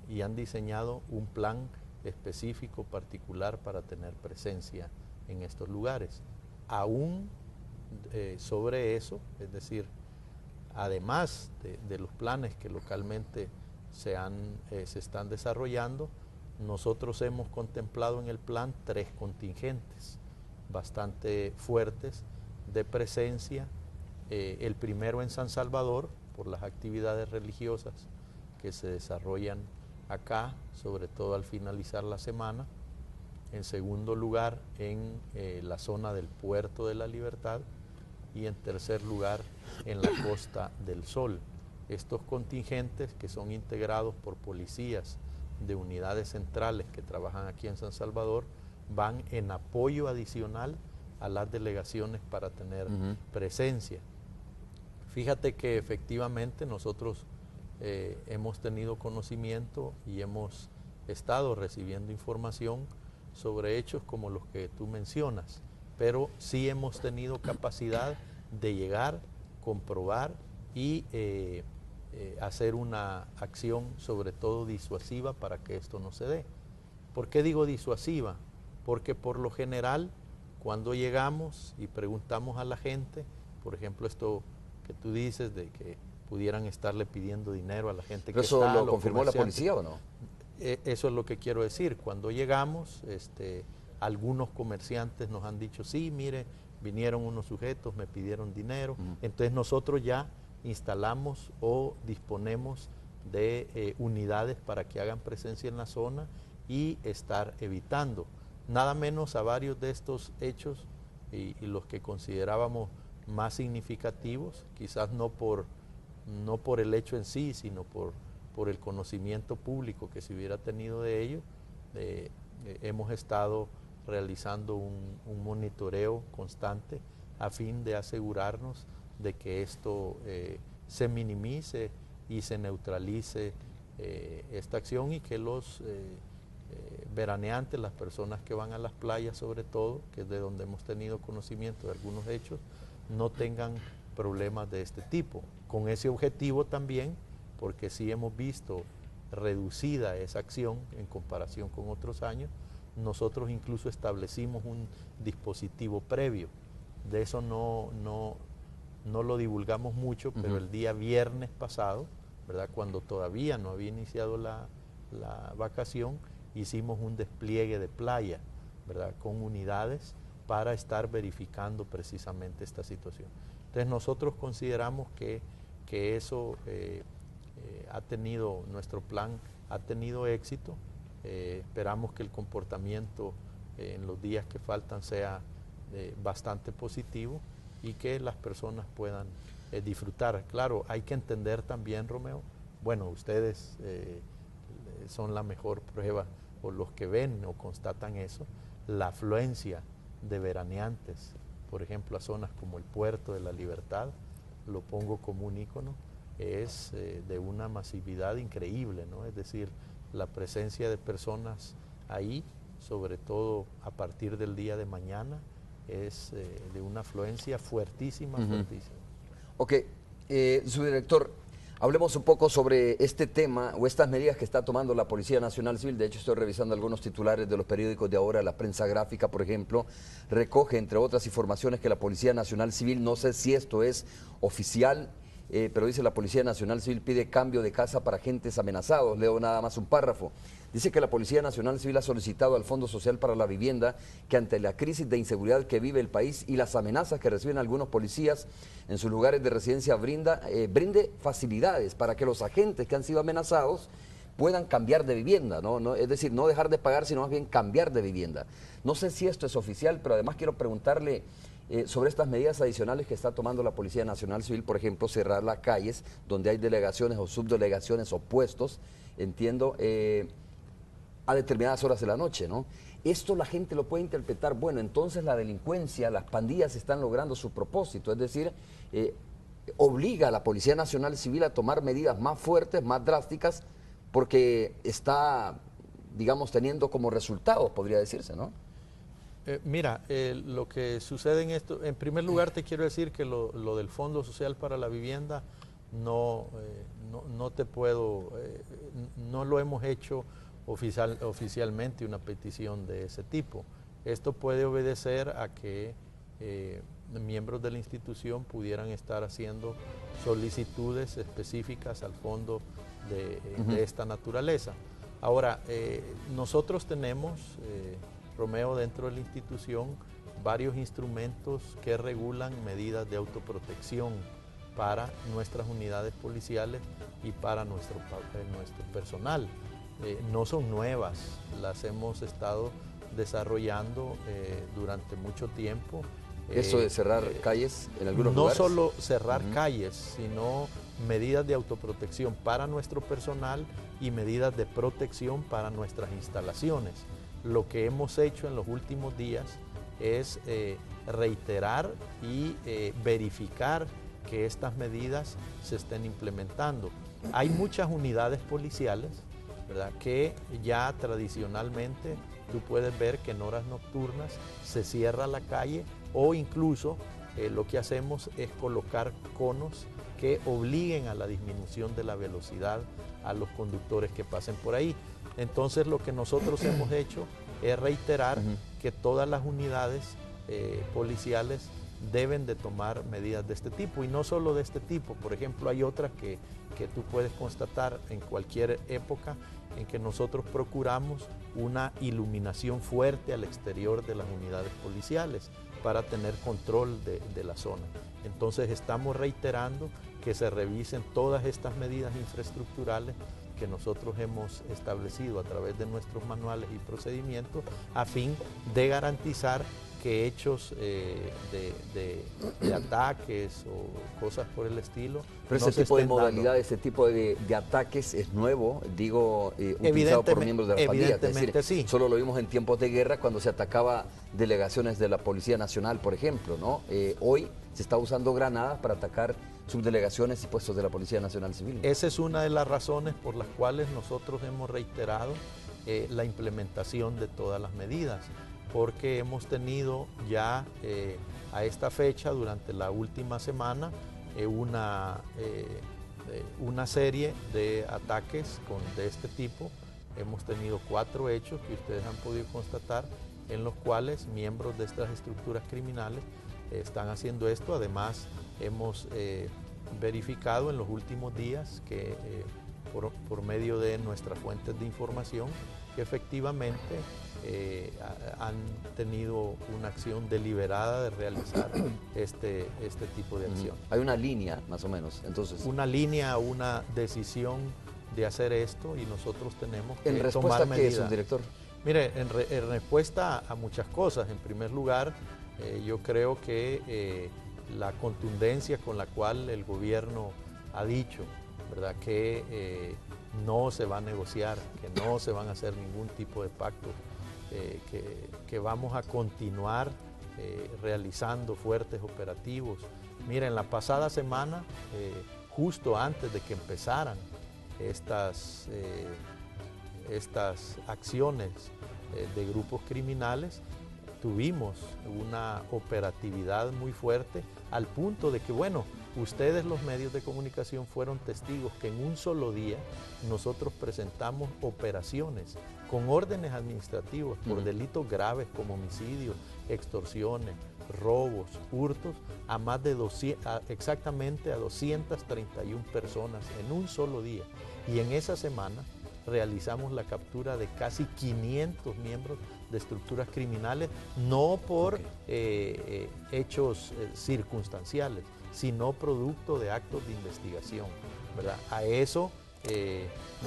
y han diseñado un plan específico particular para tener presencia en estos lugares. Aún sobre eso, es decir, además de los planes que localmente se están desarrollando, nosotros hemos contemplado en el plan 3 contingentes bastante fuertes de presencia. El primero en San Salvador, por las actividades religiosas que se desarrollan acá, sobre todo al finalizar la semana. En segundo lugar, en la zona del Puerto de la Libertad, y en tercer lugar, en la Costa del Sol. Estos contingentes, que son integrados por policías de unidades centrales que trabajan aquí en San Salvador, van en apoyo adicional a las delegaciones para tener presencia. Fíjate que efectivamente nosotros hemos tenido conocimiento y hemos estado recibiendo información sobre hechos como los que tú mencionas, pero sí hemos tenido capacidad de llegar, comprobar y hacer una acción sobre todo disuasiva para que esto no se dé. ¿Por qué digo disuasiva? Porque por lo general cuando llegamos y preguntamos a la gente, por ejemplo esto que tú dices de que pudieran estarle pidiendo dinero a la gente que ¿Eso está, lo confirmó la policía o no? Eso es lo que quiero decir. Cuando llegamos, algunos comerciantes nos han dicho, sí, mire, vinieron unos sujetos, me pidieron dinero. Entonces nosotros ya instalamos o disponemos de unidades para que hagan presencia en la zona y estar evitando. Nada menos a varios de estos hechos y los que considerábamos más significativos, quizás no por el hecho en sí, sino por el conocimiento público que se hubiera tenido de ello, hemos estado realizando un monitoreo constante a fin de asegurarnos de que esto se minimice y se neutralice esta acción y que los veraneantes, las personas que van a las playas sobre todo, que es de donde hemos tenido conocimiento de algunos hechos, no tengan problemas de este tipo. Con ese objetivo también, porque sí hemos visto reducida esa acción en comparación con otros años, nosotros incluso establecimos un dispositivo previo. De eso no lo divulgamos mucho, pero el día viernes pasado, ¿verdad?, cuando todavía no había iniciado la vacación, hicimos un despliegue de playa, ¿verdad?, con unidades para estar verificando precisamente esta situación. Entonces nosotros consideramos que eso nuestro plan ha tenido éxito. Esperamos que el comportamiento en los días que faltan sea bastante positivo y que las personas puedan disfrutar. Claro, hay que entender también, Romeo, bueno, ustedes son la mejor prueba, o los que ven o constatan eso, la afluencia de veraneantes, por ejemplo, a zonas como el Puerto de la Libertad, lo pongo como un ícono, es de una masividad increíble, ¿no? Es decir, la presencia de personas ahí, sobre todo a partir del día de mañana, es de una afluencia fuertísima, fuertísima. Ok, subdirector, hablemos un poco sobre este tema o estas medidas que está tomando la Policía Nacional Civil. De hecho, estoy revisando algunos titulares de los periódicos de ahora. La Prensa Gráfica, por ejemplo, recoge, entre otras informaciones, que la Policía Nacional Civil, no sé si esto es oficial, pero dice la Policía Nacional Civil pide cambio de casa para agentes amenazados. Leo nada más un párrafo. Dice que la Policía Nacional Civil ha solicitado al Fondo Social para la Vivienda que ante la crisis de inseguridad que vive el país y las amenazas que reciben algunos policías en sus lugares de residencia brinde facilidades para que los agentes que han sido amenazados puedan cambiar de vivienda, ¿no? Es decir, no dejar de pagar, sino más bien cambiar de vivienda. No sé si esto es oficial, pero además quiero preguntarle sobre estas medidas adicionales que está tomando la Policía Nacional Civil, por ejemplo, cerrar las calles donde hay delegaciones o subdelegaciones o puestos, entiendo, a determinadas horas de la noche, ¿no? Esto la gente lo puede interpretar, bueno, entonces la delincuencia, las pandillas están logrando su propósito, es decir, obliga a la Policía Nacional Civil a tomar medidas más fuertes, más drásticas, porque está, digamos, teniendo como resultados, podría decirse, ¿no? Mira, lo que sucede en esto, en primer lugar te quiero decir que lo del Fondo Social para la Vivienda no te puedo, no lo hemos hecho oficialmente una petición de ese tipo. Esto puede obedecer a que miembros de la institución pudieran estar haciendo solicitudes específicas al fondo de esta naturaleza. Ahora, nosotros tenemos, Romeo, dentro de la institución varios instrumentos que regulan medidas de autoprotección para nuestras unidades policiales y para nuestro personal. No son nuevas, las hemos estado desarrollando durante mucho tiempo. Eso de cerrar calles en algunos lugares. No solo cerrar calles, sino medidas de autoprotección para nuestro personal y medidas de protección para nuestras instalaciones. Lo que hemos hecho en los últimos días es reiterar y verificar que estas medidas se estén implementando. Hay muchas unidades policiales, ¿verdad?, que ya tradicionalmente tú puedes ver que en horas nocturnas se cierra la calle o incluso lo que hacemos es colocar conos que obliguen a la disminución de la velocidad a los conductores que pasen por ahí. Entonces lo que nosotros hemos hecho es reiterar que todas las unidades policiales deben de tomar medidas de este tipo, y no solo de este tipo. Por ejemplo, hay otras que tú puedes constatar en cualquier época en que nosotros procuramos una iluminación fuerte al exterior de las unidades policiales para tener control de la zona. Entonces estamos reiterando que se revisen todas estas medidas infraestructurales que nosotros hemos establecido a través de nuestros manuales y procedimientos a fin de garantizar que hechos de ataques o cosas por el estilo. Pero no ese tipo de modalidad, dando. ese tipo de ataques es nuevo, digo, utilizado por miembros de la pandilla. Es decir, sí. Solo lo vimos en tiempos de guerra cuando se atacaba delegaciones de la Policía Nacional, por ejemplo, ¿no? Hoy se está usando granadas para atacar subdelegaciones y puestos de la Policía Nacional Civil. Esa es una de las razones por las cuales nosotros hemos reiterado la implementación de todas las medidas, porque hemos tenido ya a esta fecha, durante la última semana, una serie de ataques de este tipo. Hemos tenido 4 hechos que ustedes han podido constatar, en los cuales miembros de estas estructuras criminales están haciendo esto. Además, hemos verificado en los últimos días que por medio de nuestras fuentes de información, que efectivamente han tenido una acción deliberada de realizar este tipo de acción. Hay una línea, más o menos, entonces. Una línea, una decisión de hacer esto, y nosotros tenemos que ¿En respuesta tomar a qué es, medidas. subdirector? Mire, en respuesta a muchas cosas. En primer lugar, yo creo que la contundencia con la cual el gobierno ha dicho, ¿verdad?, que no se va a negociar, que no se van a hacer ningún tipo de pacto, que vamos a continuar realizando fuertes operativos. Miren, la pasada semana, justo antes de que empezaran estas acciones de grupos criminales, tuvimos una operatividad muy fuerte, al punto de que, bueno, ustedes, los medios de comunicación, fueron testigos que en un solo día nosotros presentamos operaciones con órdenes administrativos por delitos graves como homicidios, extorsiones, robos, hurtos, a más de exactamente a 231 personas en un solo día. Y en esa semana realizamos la captura de casi 500 miembros de estructuras criminales, no por hechos circunstanciales, sino producto de actos de investigación, ¿verdad? A eso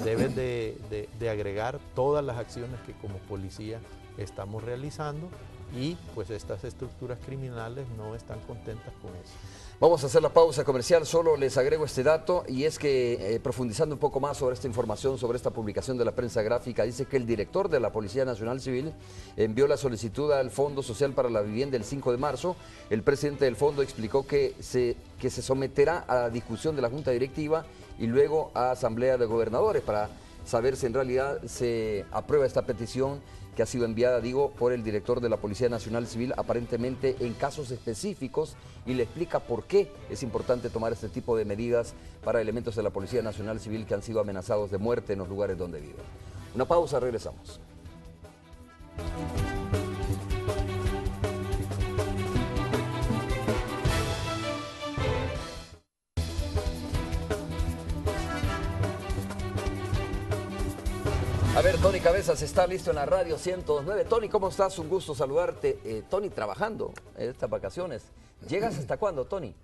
deben de agregar todas las acciones que como policía estamos realizando, y pues estas estructuras criminales no están contentas con eso. Vamos a hacer la pausa comercial. Solo les agrego este dato, y es que profundizando un poco más sobre esta información, sobre esta publicación de la prensa gráfica, dice que el director de la Policía Nacional Civil envió la solicitud al Fondo Social para la Vivienda el 5 de marzo. El presidente del fondo explicó que se someterá a discusión de la Junta Directiva y luego a Asamblea de Gobernadores para saber si en realidad se aprueba esta petición que ha sido enviada, digo, por el director de la Policía Nacional Civil, aparentemente en casos específicos, y le explica por qué es importante tomar este tipo de medidas para elementos de la Policía Nacional Civil que han sido amenazados de muerte en los lugares donde viven. Una pausa, regresamos. A ver, Tony Cabezas está listo en la radio 109. Tony, ¿cómo estás? Un gusto saludarte. Tony, trabajando en estas vacaciones. ¿Llegas hasta cuándo, Tony?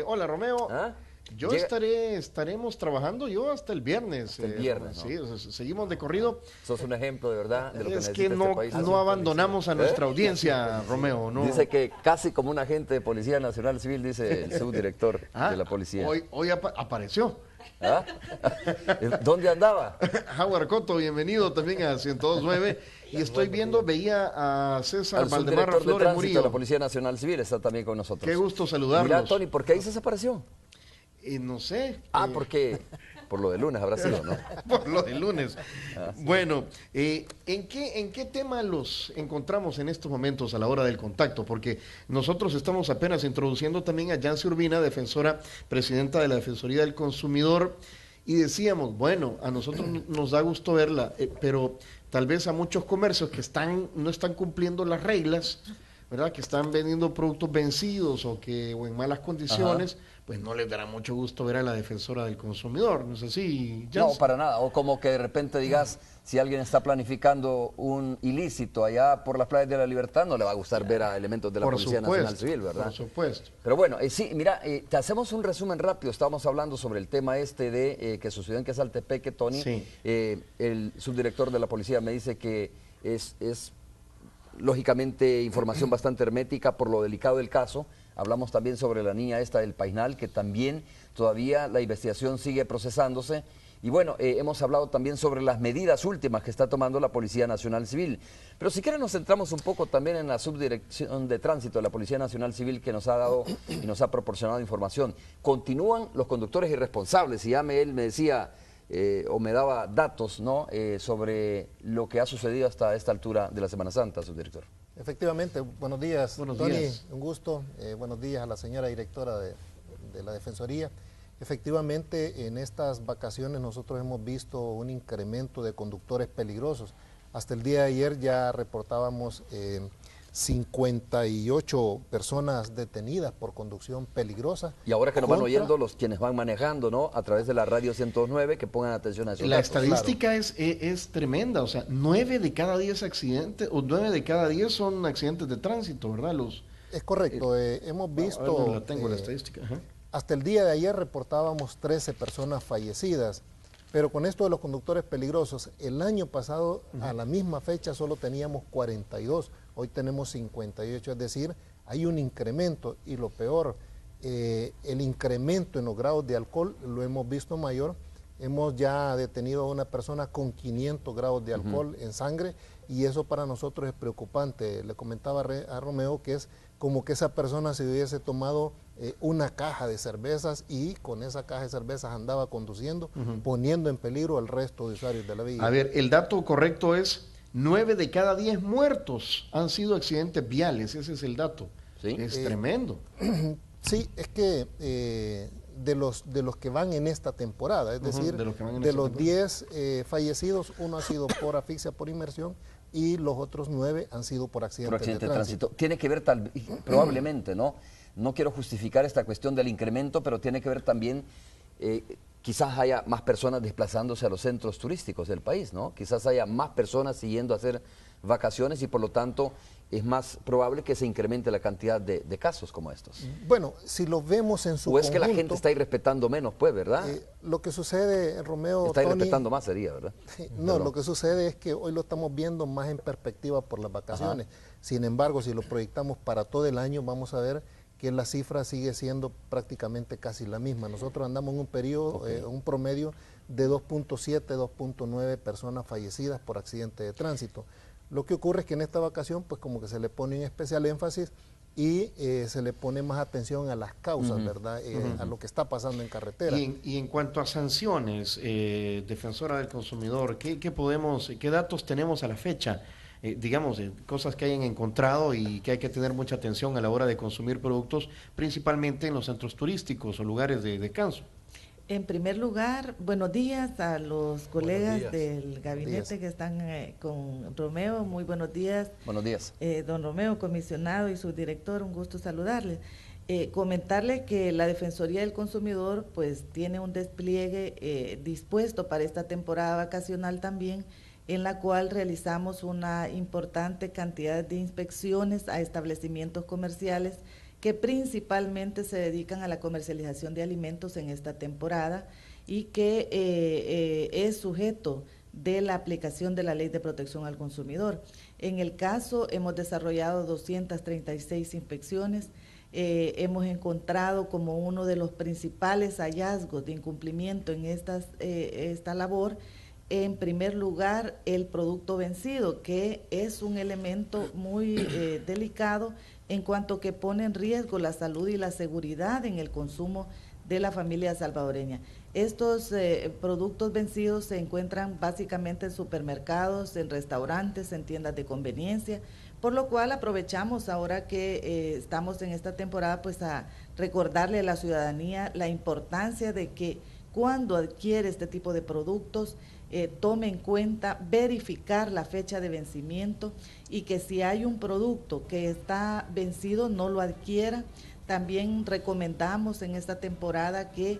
Hola, Romeo. ¿Ah? Estaremos trabajando yo hasta el viernes. Hasta el viernes, ¿no? Sí, o sea, seguimos de corrido. Sos un ejemplo de verdad de lo que Es necesita que no, este país. no abandonamos a nuestra audiencia, Romeo. No. Dice que casi como un agente de Policía Nacional Civil, dice el subdirector de la policía. Hoy apareció. ¿Ah? ¿Dónde andaba? Howard Cotto, bienvenido también a 102.9. Y estoy viendo, veía a César Al Valdemar subdirector de Flores tránsito de Murillo. la Policía Nacional Civil está también con nosotros. Qué gusto saludarlos. Mira, Tony, ¿por qué ahí se desapareció? No sé. Porque por lo de lunes habrá sido, ¿no? Por lo del lunes. Bueno, ¿en qué tema los encontramos en estos momentos a la hora del contacto? Porque nosotros estamos apenas introduciendo también a Yancy Urbina, defensora, presidenta de la Defensoría del Consumidor, y decíamos, bueno, a nosotros nos da gusto verla, pero tal vez a muchos comercios que no están cumpliendo las reglas, ¿verdad? Que están vendiendo productos vencidos o en malas condiciones, pues no les dará mucho gusto ver a la defensora del consumidor, ¿no es así, Jans? No, para nada. O como que de repente digas, si alguien está planificando un ilícito allá por las playas de la Libertad, no le va a gustar ver a elementos de la Policía Nacional Civil, ¿verdad? Por supuesto. Pero bueno, sí, mira, te hacemos un resumen rápido. Estábamos hablando sobre el tema de que sucedió en Quesaltepeque, Tony. Sí. El subdirector de la policía me dice que es lógicamente información bastante hermética por lo delicado del caso. Hablamos también sobre la niña esta del Painal, que también todavía la investigación sigue procesándose. Y bueno, hemos hablado también sobre las medidas últimas que está tomando la Policía Nacional Civil. Pero si quieren nos centramos un poco también en la Subdirección de Tránsito de la Policía Nacional Civil, que nos ha dado y nos ha proporcionado información. Continúan los conductores irresponsables, y él me decía o me daba datos, ¿no? Sobre lo que ha sucedido hasta esta altura de la Semana Santa, subdirector. Efectivamente, buenos días. Buenos Tony, días. un gusto. Buenos días a la señora directora de la Defensoría. Efectivamente, en estas vacaciones nosotros hemos visto un incremento de conductores peligrosos. Hasta el día de ayer ya reportábamos 58 personas detenidas por conducción peligrosa. Y ahora que nos van oyendo los quienes van manejando, ¿no? A través de la radio 109, que pongan atención a eso. La estadística es tremenda, o sea, 9 de cada 10 accidentes, o 9 de cada 10 son accidentes de tránsito, ¿verdad? Es correcto, hemos visto... No la tengo la estadística. Ajá. Hasta el día de ayer reportábamos 13 personas fallecidas, pero con esto de los conductores peligrosos, el año pasado a la misma fecha solo teníamos 42, hoy tenemos 58, es decir, hay un incremento y lo peor, el incremento en los grados de alcohol lo hemos visto mayor. Hemos ya detenido a una persona con 500 grados de alcohol en sangre y eso para nosotros es preocupante. Le comentaba a Romeo que es como que esa persona se hubiese tomado una caja de cervezas y con esa caja de cervezas andaba conduciendo, poniendo en peligro al resto de usuarios de la vía. A ver, el dato correcto es 9 de cada 10 muertos han sido accidentes viales, ese es el dato. ¿Sí? Es tremendo. Sí, es que de los que van en esta temporada, es decir, de los 10 fallecidos, uno ha sido por asfixia por inmersión y los otros 9 han sido por accidentes de tránsito. Tiene que ver probablemente, ¿no? No quiero justificar esta cuestión del incremento, pero tiene que ver también, quizás haya más personas desplazándose a los centros turísticos del país, ¿no? Quizás haya más personas siguiendo a hacer vacaciones y por lo tanto es más probable que se incremente la cantidad de casos como estos. Bueno, si lo vemos en su conjunto... O es que la conjunto, gente está irrespetando menos, pues, ¿verdad? Lo que sucede, Romeo, está Tony, irrespetando más sería, ¿verdad? No, lo que sucede es que hoy lo estamos viendo más en perspectiva por las vacaciones. Sin embargo, si lo proyectamos para todo el año, vamos a ver que la cifra sigue siendo prácticamente casi la misma. Nosotros andamos en un periodo, un promedio de 2.7, 2.9 personas fallecidas por accidente de tránsito. Lo que ocurre es que en esta vacación, pues como que se le pone un especial énfasis y se le pone más atención a las causas, ¿verdad? A lo que está pasando en carretera. Y en cuanto a sanciones, defensora del consumidor, ¿qué datos tenemos a la fecha? Digamos, cosas que hayan encontrado y que hay que tener mucha atención a la hora de consumir productos, principalmente en los centros turísticos o lugares de descanso. En primer lugar, buenos días a los colegas del gabinete que están con Romeo. Muy buenos días. Buenos días. Don Romeo, comisionado y su director, un gusto saludarles. Comentarle que la Defensoría del Consumidor pues tiene un despliegue dispuesto para esta temporada vacacional también, en la cual realizamos una importante cantidad de inspecciones a establecimientos comerciales que principalmente se dedican a la comercialización de alimentos en esta temporada y que es sujeto de la aplicación de la Ley de Protección al Consumidor. En el caso hemos desarrollado 236 inspecciones hemos encontrado como uno de los principales hallazgos de incumplimiento en esta labor, en primer lugar, el producto vencido, que es un elemento muy delicado en cuanto que pone en riesgo la salud y la seguridad en el consumo de la familia salvadoreña. Estos productos vencidos se encuentran básicamente en supermercados, en restaurantes, en tiendas de conveniencia, por lo cual aprovechamos ahora que estamos en esta temporada pues a recordarle a la ciudadanía la importancia de que cuando adquiere este tipo de productos tome en cuenta verificar la fecha de vencimiento y que si hay un producto que está vencido no lo adquiera. También recomendamos en esta temporada que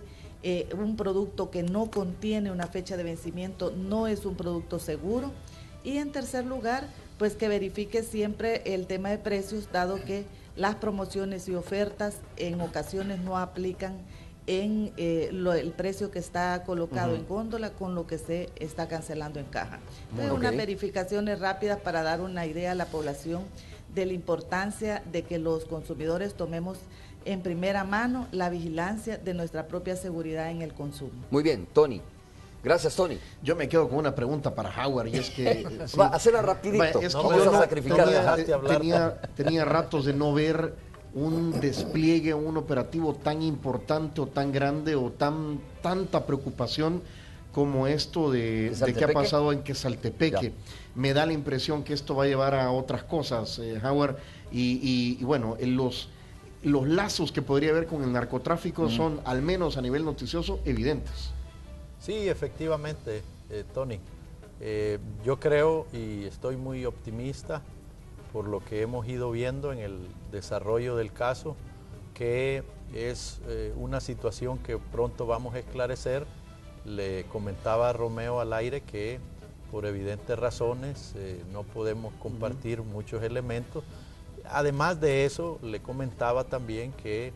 un producto que no contiene una fecha de vencimiento no es un producto seguro. Y en tercer lugar, pues que verifique siempre el tema de precios, dado que las promociones y ofertas en ocasiones no aplican en el precio que está colocado en góndola con lo que se está cancelando en caja. Entonces, unas verificaciones rápidas para dar una idea a la población de la importancia de que los consumidores tomemos en primera mano la vigilancia de nuestra propia seguridad en el consumo. Muy bien, Tony. Gracias, Tony. Yo me quedo con una pregunta para Howard y es que... sí. Va, hacerla rapidito. Es no que vamos yo a sacrificar. tenía ratos de no ver un despliegue, un operativo tan importante o tan grande o tanta preocupación como esto de qué ha pasado en Quesaltepeque. Ya. Me da la impresión que esto va a llevar a otras cosas, Howard, y bueno, los lazos que podría haber con el narcotráfico son, al menos a nivel noticioso, evidentes. Sí, efectivamente, Tony. Yo creo y estoy muy optimista por lo que hemos ido viendo en el desarrollo del caso, que es una situación que pronto vamos a esclarecer. Le comentaba a Romeo al aire que por evidentes razones no podemos compartir muchos elementos. Además de eso, le comentaba también que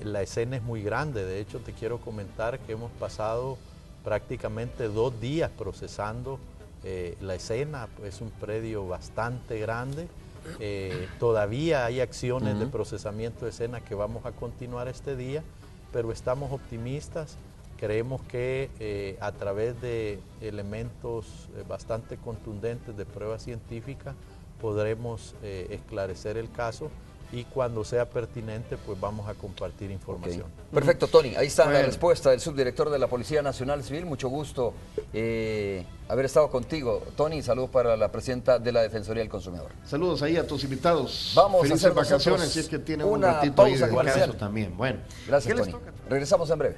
la escena es muy grande. De hecho, te quiero comentar que hemos pasado prácticamente 2 días procesando la escena. Es un predio bastante grande. Todavía hay acciones de procesamiento de escena que vamos a continuar este día, pero estamos optimistas. Creemos que a través de elementos bastante contundentes de prueba científica podremos esclarecer el caso y cuando sea pertinente pues vamos a compartir información. Okay. Perfecto, Tony. Ahí está la respuesta del subdirector de la Policía Nacional Civil. Mucho gusto haber estado contigo, Tony. Saludos para la presidenta de la Defensoría del Consumidor. Saludos ahí a tus invitados. Vamos Felices a hacer vacaciones si es que tienen un ratito ahí de descanso también. Bueno, gracias, Tony. Regresamos en breve.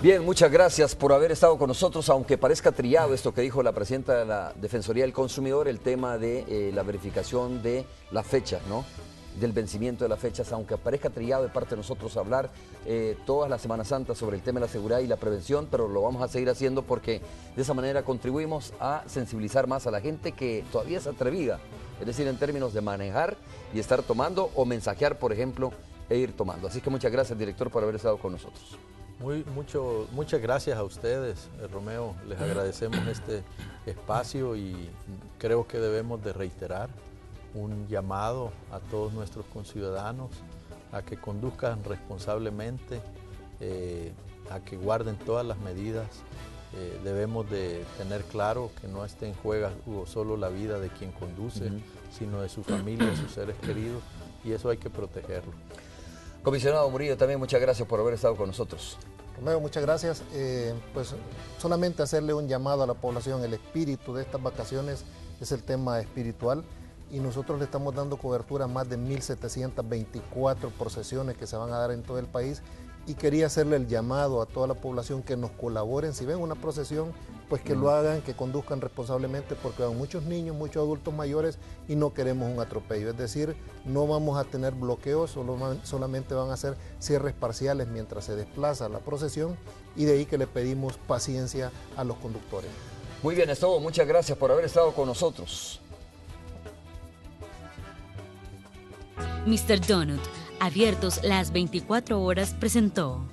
Bien, muchas gracias por haber estado con nosotros, aunque parezca trillado esto que dijo la presidenta de la Defensoría del Consumidor, el tema de la verificación de la fecha, ¿no? Del vencimiento de las fechas, aunque parezca trillado de parte de nosotros hablar toda la Semana Santa sobre el tema de la seguridad y la prevención, pero lo vamos a seguir haciendo porque de esa manera contribuimos a sensibilizar más a la gente que todavía es atrevida, es decir, en términos de manejar y estar tomando o mensajear, por ejemplo, e ir tomando. Así que muchas gracias, director, por haber estado con nosotros. Muchas gracias a ustedes, Romeo. Les agradecemos este espacio y creo que debemos de reiterar un llamado a todos nuestros conciudadanos a que conduzcan responsablemente, a que guarden todas las medidas. Debemos de tener claro que no esté en juego solo la vida de quien conduce, sino de su familia, de sus seres queridos, y eso hay que protegerlo. Comisionado Murillo, también muchas gracias por haber estado con nosotros. Romeo, muchas gracias. Pues solamente hacerle un llamado a la población. El espíritu de estas vacaciones es el tema espiritual y nosotros le estamos dando cobertura a más de 1.724 procesiones que se van a dar en todo el país, y quería hacerle el llamado a toda la población que nos colaboren. Si ven una procesión, pues que lo hagan, que conduzcan responsablemente, porque van muchos niños, muchos adultos mayores y no queremos un atropello. Es decir, no vamos a tener bloqueos, solamente van a ser cierres parciales mientras se desplaza la procesión, y de ahí que le pedimos paciencia a los conductores. Muy bien, es todo. Muchas gracias por haber estado con nosotros. Mr. Donut, abiertos las 24 horas, presentó.